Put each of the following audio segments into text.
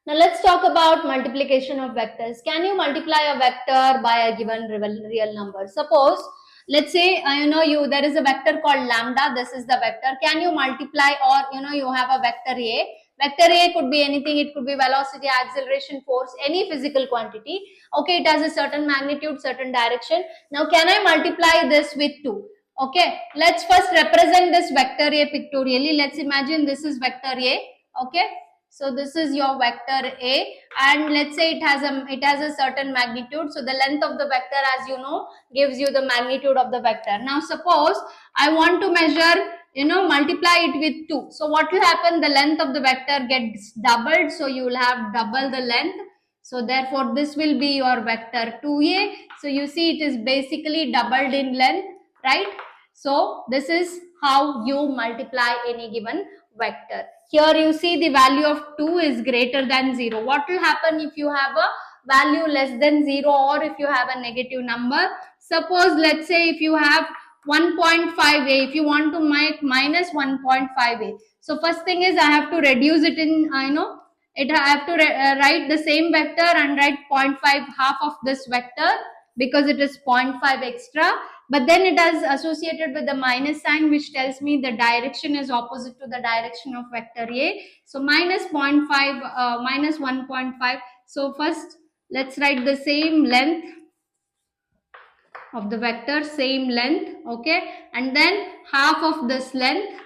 Now let's talk about multiplication of vectors. Can you multiply a vector by a given real number? Suppose, let's say, there is a vector called lambda. This is the vector. Can you multiply, or you have a vector A. Vector A could be anything. It could be velocity, acceleration, force, any physical quantity. Okay, it has a certain magnitude, certain direction. Now, can I multiply this with 2? Okay, let's first represent this vector A pictorially. Let's imagine this is vector A. Okay, so this is your vector A, and let's say it has a certain magnitude. So the length of the vector, as you know, gives you the magnitude of the vector. Now suppose I want to measure, multiply it with 2. So what will happen? The length of the vector gets doubled, so you will have double the length. So therefore this will be your vector 2A. So you see it is basically doubled in length, right? So this is how you multiply any given vector. Here you see the value of 2 is greater than 0. What will happen if you have a value less than 0, or if you have a negative number? Suppose, let's say, if you have 1.5a, if you want to make minus 1.5a. So first thing is I have to reduce it in, I have to write the same vector and write 0.5 half of this vector, because it is 0.5 extra. But then it is associated with the minus sign, which tells me the direction is opposite to the direction of vector A. So minus 0.5, minus 1.5. So first let's write the same length of the vector, same length, okay, and then half of this length.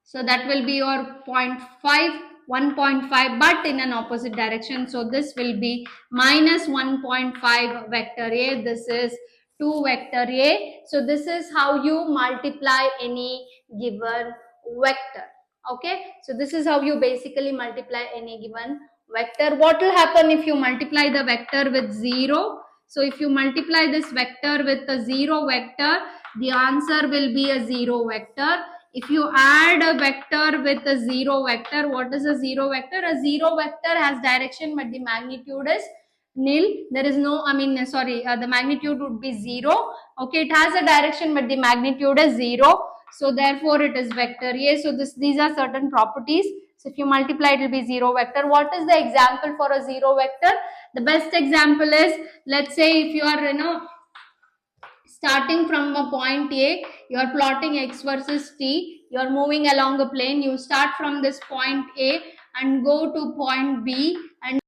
So that will be your 0.5, 1.5, but in an opposite direction. So this will be minus 1.5 vector A. This is 2 vector A. So this is how you multiply any given vector. Okay. So this is how you basically multiply any given vector. What will happen if you multiply the vector with 0? So if you multiply this vector with a 0 vector, the answer will be a 0 vector. If you add a vector with a 0 vector, what is a 0 vector? A 0 vector has direction, but the magnitude is nil. There is no, the magnitude would be 0. Okay, it has a direction, but the magnitude is 0. So therefore it is vector A. So these are certain properties. So if you multiply, it will be 0 vector. What is the example for a 0 vector? The best example is, let's say if you are, starting from a point A, you are plotting x versus t, you are moving along a plane, you start from this point A and go to point B, and